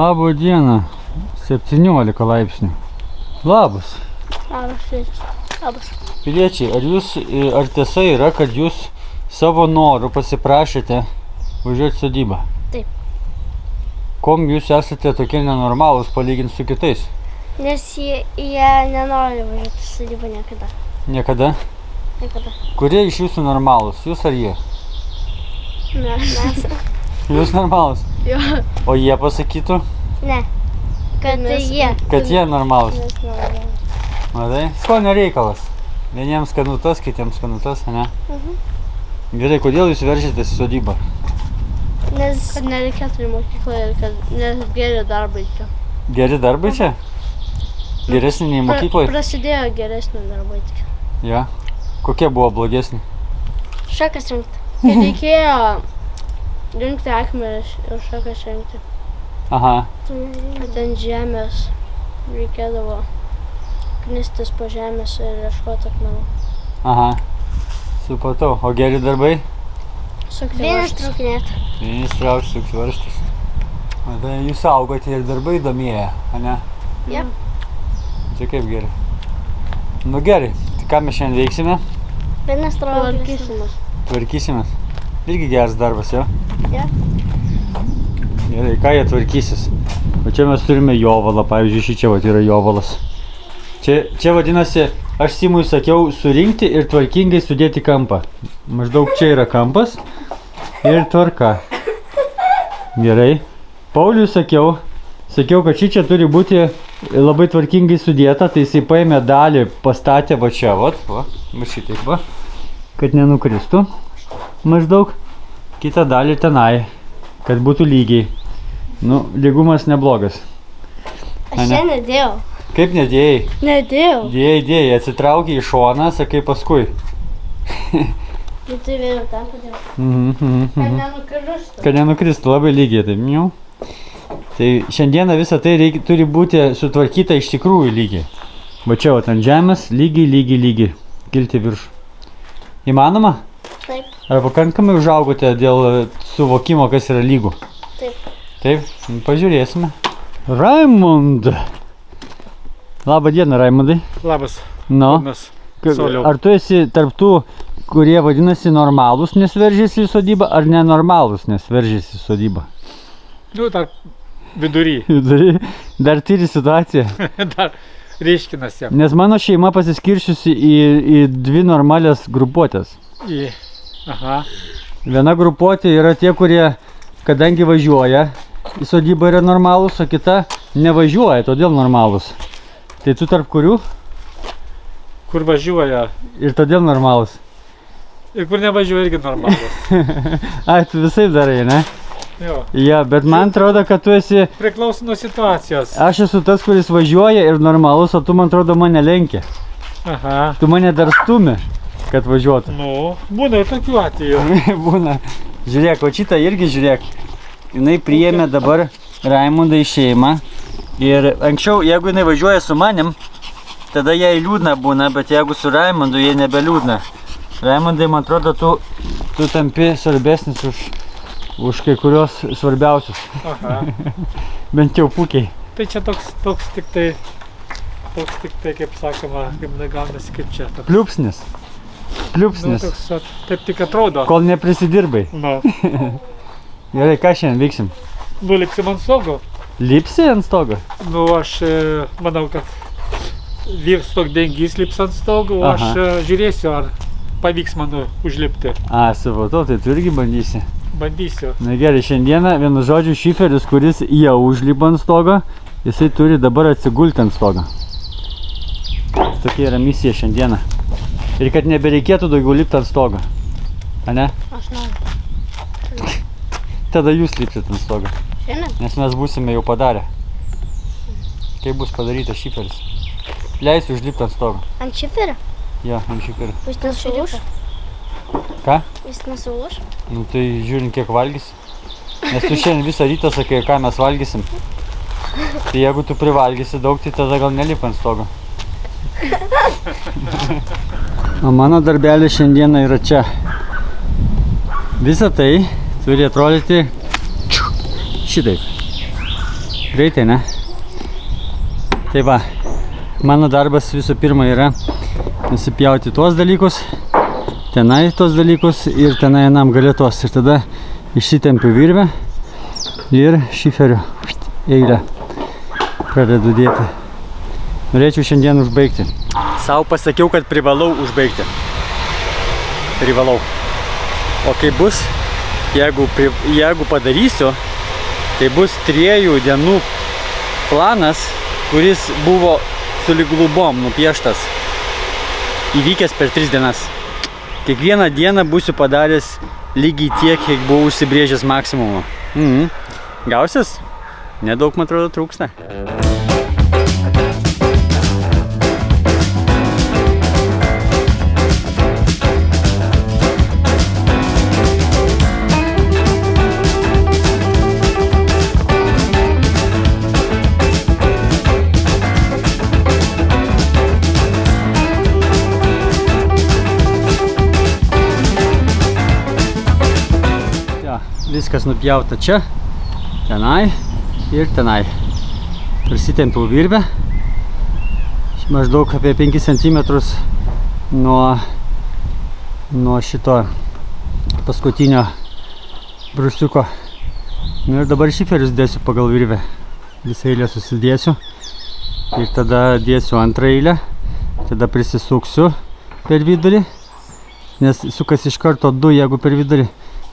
Labą dieną. 17 laipsnių. Labas. Labas. Piliečiai, ar tiesa yra, kad jūs savo noru pasiprašėte važiuoti sodybą? Taip. Kom jūs esate tokie nenormalūs palyginti su kitais? Nes jie nenori važiuoti sodybą niekada. Niekada? Niekada. Kurie iš jūsų normalūs? Jūs ar jie? Mes. Jūs normalūs? Jo. O jie pasakytų? Ne. Kad tai jie. Kad jie normalūs. Mes nevažiuojame. Matai? Skonio reikalas. Vieniems skanutas, kitiems skanutas, ne? Gerai, kodėl jūs veržėtės į sodybą? Nes kad nereikėtų į mokyklą ir kad nes geri darbai čia. Geri darbai čia? Geresni nei mokykloje? Prasidėjo geresni darbai tik. Ja. Kokie buvo blogesni? Šakas rinkti. Tai reikėjo rinkti akmenis ir šakas rinkti. Aha. Kad ant žemės reikėdavo knistis po žemės ir ieškoti akmenų. Aha. Supratau. O geri darbai? Sukti varžtus. Vienas trauks, sukti varžtus. Tai jūs augote ir darbai įdomėja, ane? Jep. Tai kaip gerai. Nu gerai. Tai ką mes šiandien veiksime? Vienas tvarkysimas. Tvarkysimės. Irgi geras darbas, jo? Ja. Gerai, ką jie tvarkysis? O čia mes turime jovalą, pavyzdžiui, šį čia vat yra jovalas. Čia vadinasi, aš Simui sakiau surinkti ir tvarkingai sudėti kampą. Maždaug čia yra kampas ir tvarka. Gerai. Pauliui sakiau, kad čia turi būti labai tvarkingai sudėta, tai jisai paėmė dalį, pastatė va čia, va šitaip va, kad nenukristų maždaug. Kitą dalį tenai, kad būtų lygiai. Nu, lygumas neblogas. Aš čia nedėjau. Kaip nedėjai? Nedėjau. Dėjai, atsitraukė į šoną, sakai paskui. Nu tai vėliau ten padėjau. Kad nenukristų. Kad nenukristų, labai lygiai taip. Miau. Tai šiandieną visą tai turi būti sutvarkyta iš tikrųjų lygiai. Va čia vat ant žemės lygiai. Kilti viršų. Įmanoma? Taip. Ar pakankamai užaugote dėl suvokimo, kas yra lygų? Taip. Taip, pažiūrėsime. Raimund. Labą dieną, Raimundai. Labas. Nu, Sauliau. ar tu esi tarp tų, kurie vadinasi normalūs, nes veržėsi į sodybą, ar nenormalūs, nes veržėsi į sodybą? Nu, dar vidury. Dar tyri situaciją. Dar ryškinasi. Nes mano šeima pasiskiršiusi į dvi normalias grupuotės. Aha. Viena grupuotė yra tie, kurie, kadangi važiuoja, į sodybą yra normalūs, o kita nevažiuoja, todėl normalūs. Tai tu tarp kurių? Kur važiuoja. Ir todėl normalūs. Ir kur nevažiuoja irgi normalus. Ai, tu visai darai, ne? Jo. Ja, bet man atrodo, kad tu esi... Priklauso nuo situacijos. Aš esu tas, kuris važiuoja ir normalus, o tu, man atrodo, mane lenkia. Aha. Tu mane dar stumi, kad važiuotų. Nu, būna ir tokių atvejų. Būna. Žiūrėk, o šitą irgi žiūrėk. Jinai priėmė dabar Raimundą į šeimą. Ir anksčiau, jeigu jinai važiuoja su manim, tada jai liūdna būna, bet jeigu su Raimundu, jai nebeliūdna. Raimundai, man atrodo, tu tampi svarbesnis už kai kurios svarbiausius. Aha. Bent jau pukiai. Tai čia toks tik tai, kaip sakoma, kaip negaunasi kaip čia. Toks. Pliupsnis. Nu, toks, taip tik atrodo. Kol neprisidirbai. Nu. Gerai, ką šiandien veiksim? Nu, lipsim ant stogo. Lipsi ant stogo? Nu, aš manau, kad vyrs stogdengys lips ant stogo, o aš žiūrėsiu, ar pavyks man užlipti. A, supratau, tai tu irgi bandysi. Bandysiu. Na gerai, šiandieną, vienu žodžiu, šiferis, kuris jau užlipa ant stogo, jisai turi dabar atsigulti ant stogo. Tokia yra misija šiandieną. Ir kad nebereikėtų daugiau lipti ant stogo. A ne? Aš noriu. Tada jūs lipsit ant stogo. Šiandien? Nes mes būsime jau padarę. Kaip bus padarytas šiferis. Leisiu užlipti ant stogo. Ant šiferio? Jo, ant šiferio. Jis nesulūš? Ką? Jis nesulūš? Nu tai žiūrint, kiek valgysi. Nes tu šiandien visą rytą sakai, ką mes valgysim. Tai jeigu tu privalgysi daug, tai tada gal nelip ant stogo. O mano darbelis šiandieną yra čia. Visa tai turi atrodyti šitaip. Greitai, ne? Tai va, mano darbas visų pirma yra nusipjauti tuos dalykus, tenai tuos dalykus ir tenai einam gale tuos. Ir tada išsitempiu virvę ir šiferio eilę pradedu dėti. Norėčiau šiandien užbaigti. Sau pasakiau, kad privalau užbaigti. Privalau. O kaip bus, jeigu padarysiu, tai bus 3 dienų planas, kuris buvo sulig lubom nupieštas, įvykęs per 3 dienas. Kiekvieną dieną būsiu padaręs lygiai tiek, kiek buvau užsibrėžęs maksimumą. Gausis? Nedaug, man atrodo, trūksta. Viskas nupjauta čia, tenai ir tenai. Prisitempiau virvę. Maždaug apie 5 cm nuo šito paskutinio brusiuko. Ir dabar šiferius dėsiu pagal virvę. Visą eilę susidėsiu. Ir tada dėsiu antrą eilę. Tada prisisuksiu per vidurį. Nes sukas iš karto 2, jeigu per vidurį.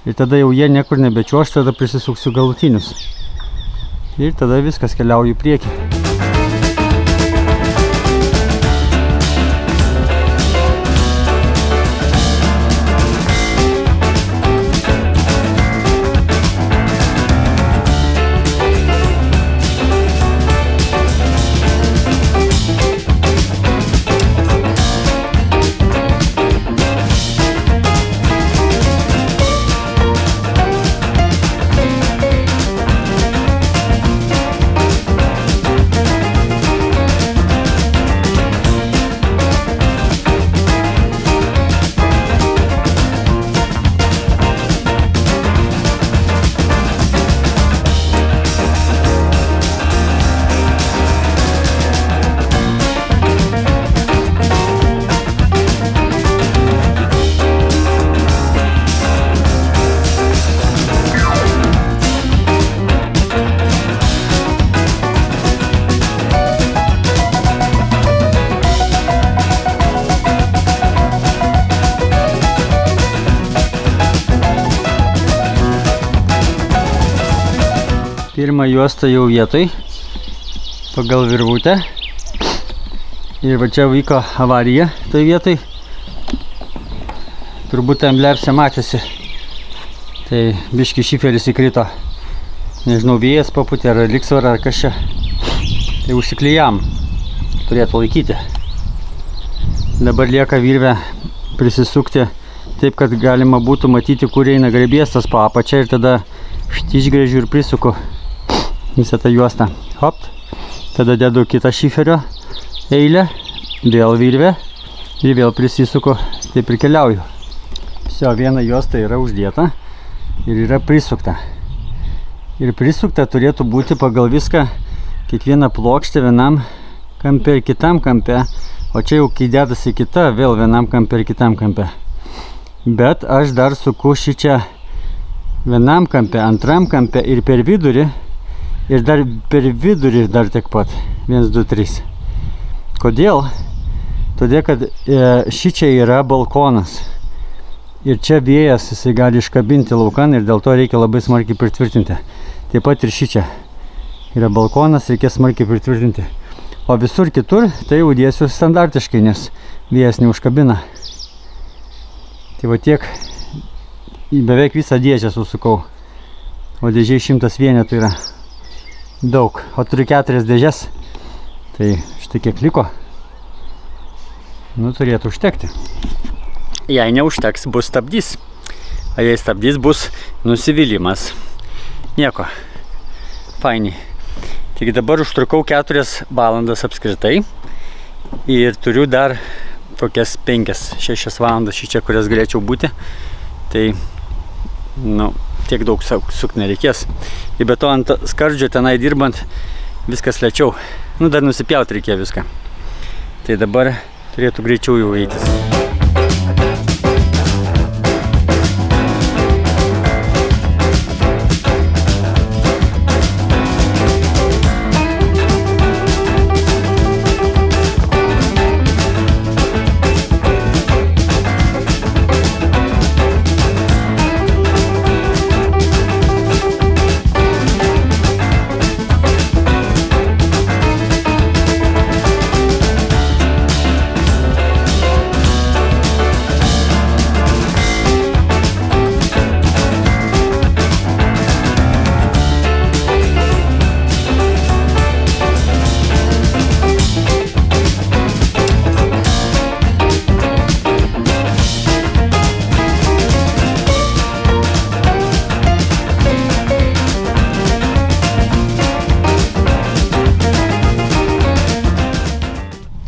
Ir tada jau jie niekur nebečiuoš, tada prisisuksiu galutinius. Ir tada viskas keliauju į priekį. Pirmą juostą jau vietoj, pagal virvutę. Ir va čia vyko avarija toj vietoj. Turbūt emblepse matėsi. Tai biški šiferis įkrito. Nežinau, vėjas paputė ar liksvara ar kas čia. Tai užsiklijam. Turėtų laikyti. Dabar lieka virvę prisisukti taip, kad galima būtų matyti, kur eina grebiestas po apačią. Ir tada išgrėžiu ir prisuku visą tą juostą. Hop. Tada dedu kitą šiferio eilę, vėl virvę ir vėl prisisuku, taip ir keliauju. Visio, viena juosta yra uždėta ir yra prisukta. Ir prisukta turėtų būti pagal viską, kiekvieną plokštę vienam kampe ir kitam kampe, o čia jau kai dedasi kita, vėl vienam kampe ir kitam kampe. Bet aš dar suku šičia vienam kampe, antram kampe ir per vidurį. Ir dar per vidurį dar tiek pat. 1, 2, 3. Kodėl? Todėl, kad šičia yra balkonas. Ir čia vėjas jisai gali iškabinti laukan ir dėl to reikia labai smarkiai pritvirtinti. Taip pat ir šičia yra balkonas, reikia smarkiai pritvirtinti. O visur kitur tai jau dėsiu standartiškai, nes vėjas neužkabina. Tai va tiek beveik visą dėžę susukau. O dėžiai 100 vienetų yra. Daug, o turiu 4 dėžes, tai štai kiek liko, nu turėtų užtekti. Jei neužteks, bus stabdys, o jei stabdys, bus nusivylimas. Nieko, fainiai. Tik dabar užtrukau 4 valandas apskritai ir turiu dar kokias 5-6 valandas šičia, kurias galėčiau būti. Tai, nu, tiek daug sukt nereikės. Ir be to ant skardžio tenai dirbant viskas lėčiau. Nu, dar nusipjauti reikėjo viską. Tai dabar turėtų greičiau jau eitis.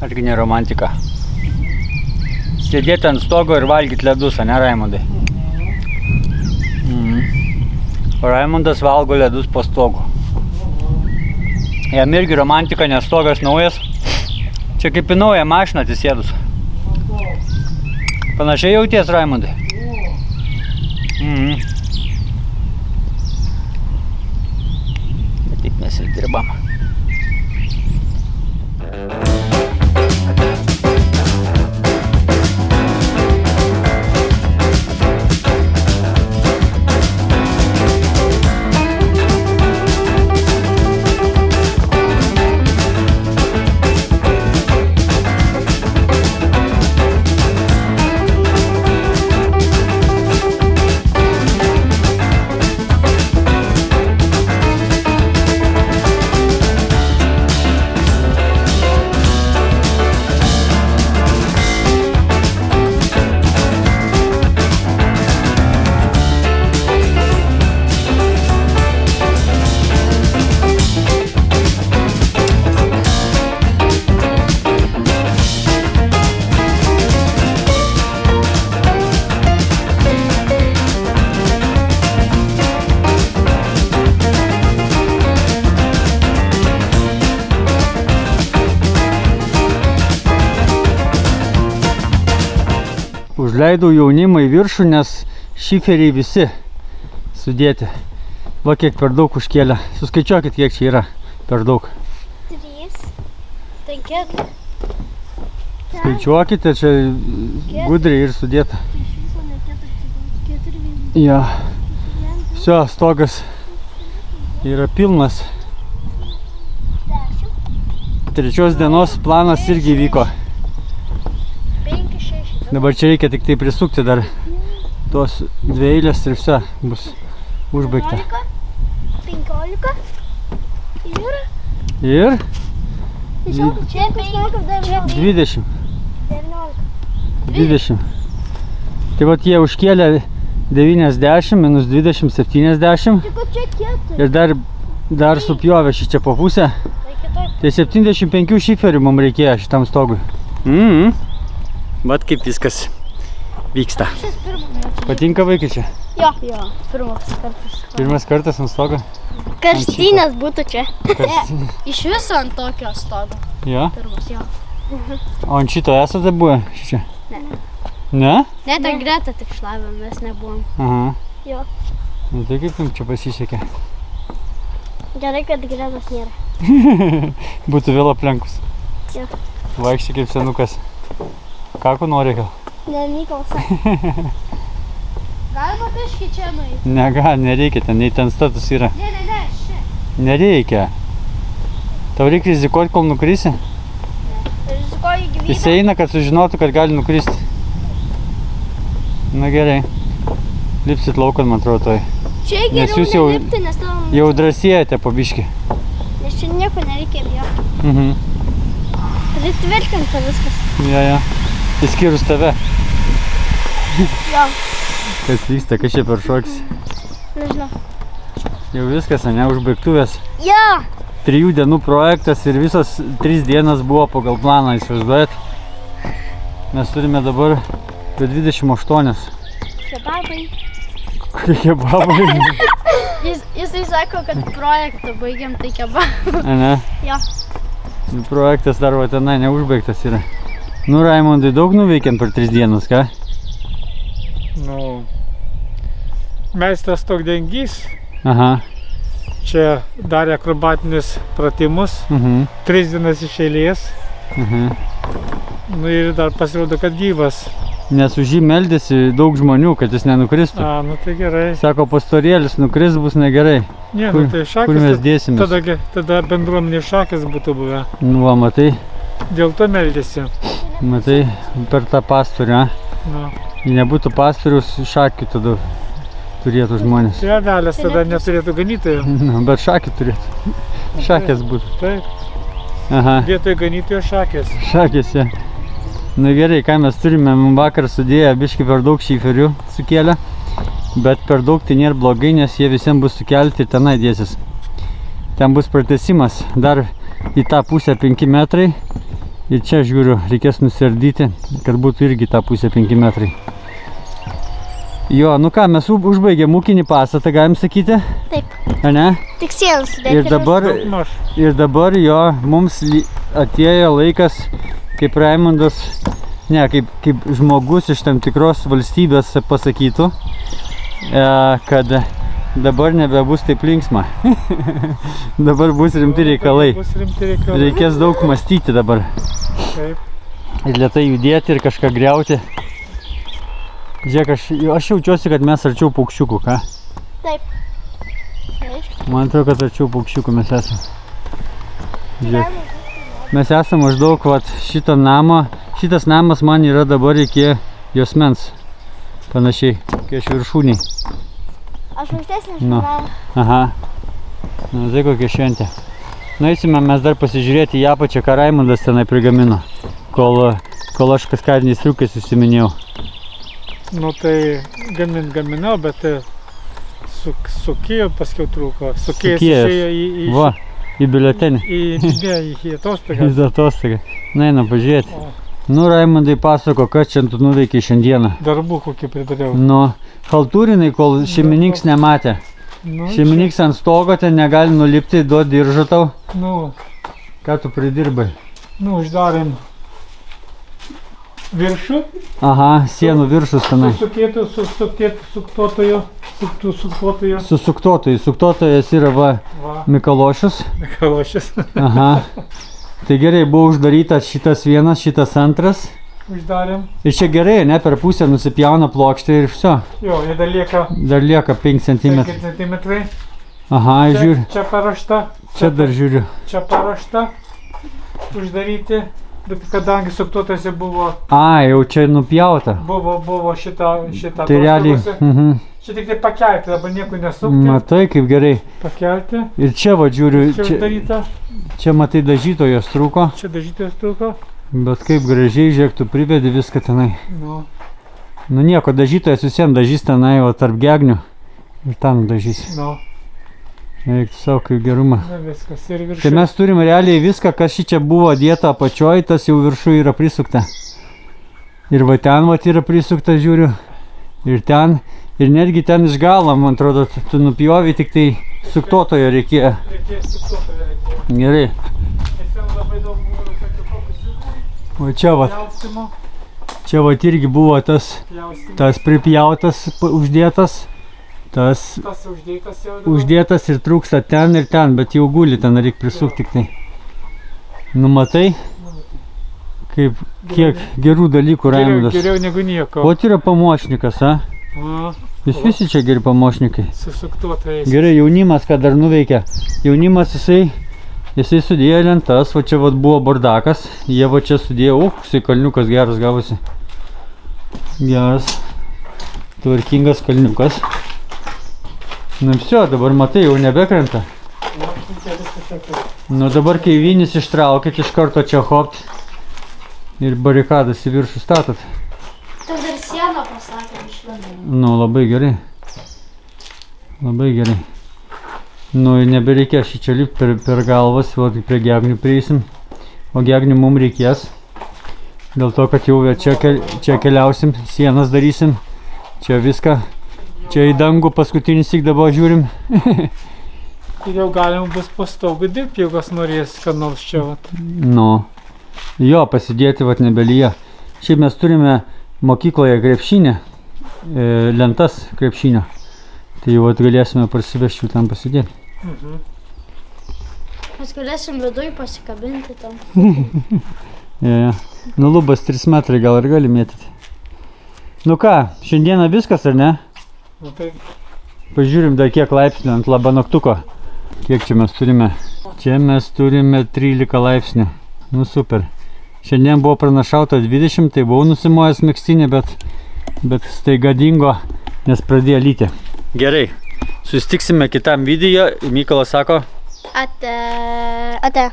Argi ne romantika. Sėdėti ant stogo ir valgyti ledus, ane Raimondai? O Raimondas valgo ledus po stogu. Jam irgi romantika, nes stogas naujas. Čia kaip į naują mašiną atsisėdus. Panašiai jauties, Raimondai? Bet taip mes ir dirbam. Užleidau jaunimą į viršų, nes šiferiai visi sudėti. Va kiek per daug užkėlė. Suskaičiuokit, kiek čia yra per daug. 3, 5. Skaičiuokite, čia gudriai ir sudėta. Ja. Все, stogas yra pilnas. 3 dienos planas irgi vyko. Dabar čia reikia tik tai prisukti dar tos 2 eilės ir visa bus užbaigta. 15 Ir? Čia 20. 20. Tai vat jie užkėlė 90 minus 20, 70. Ir dar supjovė šičia po pusę. Tai 75 šiferių mums reikėjo šitam stogui. Vat kaip viskas vyksta. Patinka vaikai čia? Jo, pirmas kartas. Pirmas kartas ant stogo? Karštinės būtų čia. Iš viso ant tokio stogo. Jo? Pirmas, jo. O ant šito esate buvę šičia? Ne. Ne? Net ir Greta tik šlavė, mes nebuvom. Aha. Jo. Nu tai kaip jums čia pasisekė? Gerai, kad Gretas nėra. Būtų vėl aplenkus. Jo. Vaikščiai kaip senukas. Ką ko nori gal? Ne, Mykolsa. Galima biškį čia nueiti? Nereikia, ten nei ten status yra. Ne, čia. Nereikia. Tau reikia rizikuoti, kol nukrisi? Rizikuoju gyvybę. Jis eina, kad sužinotų, kad gali nukristi. Na gerai. Lipsit laukan, man atrodo, toj. Čia Nes geriau jūs jau- nelipti, nes tau... Jau drąsėjate po biškį. Nes čia nieko nereikia bijoti. Pritvirtinta viskas. Ja. Įskyrus tave. Jo, Kas vyksta, kas čia per šokis. nežinau. Jau viskas, ane, užbaigtuvės. Jo! 3 dienų projektas ir visos 3 dienas buvo pagal planą, įsivaizduojat. Mes turime dabar apie 28. Kebabai. Kokie kebabai. Jisai sako, kad projektą baigiam, tai kebabą. Ne? Jo. Projektas dar va tenai neužbaigtas yra. Nu, Raimondai, daug nuveikėm per 3 dienas, ką? Nu, meistras Stogdengys Aha. čia darė akrobatinius pratimus, 3 dienas iš eilės. Nu ir dar pasirodo, kad gyvas. Nes už jį meldėsi daug žmonių, kad jis nenukristų. Nu tai gerai. Sako, pastorėlis nukris bus negerai. Ne, nu tai Kur mes šakės, dėsimės? tada bendruomenė šakės būtų buvę. Nu, va, matai, Dėl to meldėsi. per tą pastorių, a? Nu. Jei nebūtų pastorius, šakių tada turėtų žmonės. Tai avelės tada neturėtų ganytojų. Nu, bet šakių turėtų. Šakės būtų. Taip, Aha, vietoj ganytojo šakės. šakės, ja. Na gerai, ką mes turime, mums vakar sudėję biškį per daug šiferių sukėlę. Bet per daug tai nėra blogai, nes jie visiems bus sukelti ir tenai dėsis. Ten bus pratęsimas dar į tą pusę 5 metrai. Ir čia, žiūriu, reikės nusiardyti, kad būtų irgi tą pusę 5 metrai. Jo, nu ką, mes užbaigėm ūkinį pastatą, galim sakyti? Taip. Ar ne? Tik sienas sudėti. Ir dabar jo, mums atėjo laikas, kaip Raimondas, ne, kaip žmogus iš tam tikros valstybės pasakytų, kad dabar nebebus taip linksma. Dabar bus rimti reikalai. Reikės daug mąstyti dabar. Taip. Ir lėtai judėti ir kažką griauti. Žiūrėk, aš jaučiuosi, kad mes arčiau paukščiukų, ką? Taip. Man atrodo, kad arčiau paukščiukų mes esame. Žiūrėk. Mes esame maždaug vat, šitą namą. Šitas namas man yra dabar iki Josmens. Panašiai, kai aš viršūniai. Aš aukštesnė Nu. žinau. Aha. Na, tai kokia šventė. Nueisime mes dar pasižiūrėti į apačią, ką Raimondas tenai prigamino. Kol aš kaskadiniais triukais užsiminėjau. Nu tai gaminau, bet sukėjo paskiau trūko. Sukėjęs išėjo Va, į biuletenį. į atostogas. Į atostogą. Na, einam pažiūrėti. Nu, Raimondai pasako, kas čia tu nuveikiai šiandieną. Darbų kokį pridariau. Nu, haltūrinai, kol šeimininks nematė. Nu, Šeimininks ant stogo, ten negali nulipti, duot diržą tau. Nu, Ką tu pridirbai? uždarėm viršų. Aha, sienų viršus tenai. Suktuotojo. Suktuotojas yra va Mikalošius. Mikalošius. Aha. Tai gerai, buvo uždarytas šitas vienas, šitas antras. Uždarėm. Ir čia gerai, ne, per pusę nusipjauna plokštę ir viso. Jo, ir Dar lieka 5 cm. centimetrai. Aha, žiūri. Čia parašta. Čia dar žiūriu. Čia parašta. Uždaryti. Bet kadangi suktuotose buvo Jau čia nupjauta. šitą Tai realiai. Čia tik tai pakelti, dabar nieko nesukti. Matai, kaip gerai. Pakelti. Ir čia va žiūriu, Čia uždaryta. čia matai dažytojos trūko. Čia dažytojas trūko. Bet kaip gražiai, žiūrėk, tu privedi viską tenai. Nu, Nu nieko, dažytojas visiems dažys tenai, o tarp gegnių. Ir ten dažys. nu, Eik, savo kaip gerumą. na viskas. Ir viršų. Tai mes turim realiai viską, kas šį čia buvo dėta apačioj, tas jau viršų yra prisukta. Ir va ten va yra prisukta, žiūriu. Ir ten. Ir netgi ten iš galo, man atrodo, tu nupjovai, tik tai suktuotojo reikėjo. Reikės suktuotojo reikėjo. Gerai. Nes ten labai daug buvo visokių fokusų. O čia va, Pjaustimo. čia va irgi buvo tas pripjautas, uždėtas. Tas Tas uždėtas jau dabar. uždėtas ir trūksta ten ir ten, bet jau guli, ten reikia prisukti tik tai. Nu matai, kiek gerų dalykų Raimondas. Geriau negu nieko. O yra pamočnikas, a? A, Jūs visi čia geri pamočnikai. su suktuotojais. Gerai, jaunimas ką dar nuveikia. Jaunimas jisai sudėjo lentas, va čia va buvo bardakas. Jie va čia sudėjo, koksai kalniukas geras gavosi. Geras, tvarkingas kalniukas. Nu visio, dabar matai, jau nebekrenta. Nu dabar kai vynis ištraukit, iš karto čia hopt ir barikadas į viršų statot. Tu dar sieną pasakė išlendai. Nu labai gerai. Labai gerai. Nu ir nebereikės šį čia lipti per galvas, o prie gegnių prieisim. O gegnių mums reikės. Dėl to, kad jau čia keliausim, sienas darysim. Čia viską Čia į dangų paskutinį syk dabar žiūrim. Ir jau galima bus pastogų dirbti, jeigu kas norės, ką nors čia vat. Nu. Jo, pasidėti vat nebelyje. Šiaip mes turime mokykloje krepšinę, lentas krepšinio. Tai jau vat galėsime parsivežti jų tam pasidėti. Mes galėsim viduj pasikabinti tam. Ja. Nu, lubas 3 metrai gal ir gali mėtyti. Nu ką, šiandieną viskas, ar ne? Nu, tai Pažiūrim dar kiek laipsnių ant labanaktuko. Kiek čia mes turime? Čia mes turime 13 laipsnių. Nu super. Šiandien buvo pranašauta 20, tai buvau nusimojęs megztinį, bet staiga dingo, nes pradėjo lyti. Gerai, susitiksime kitam video. Mykolas sako. Ate.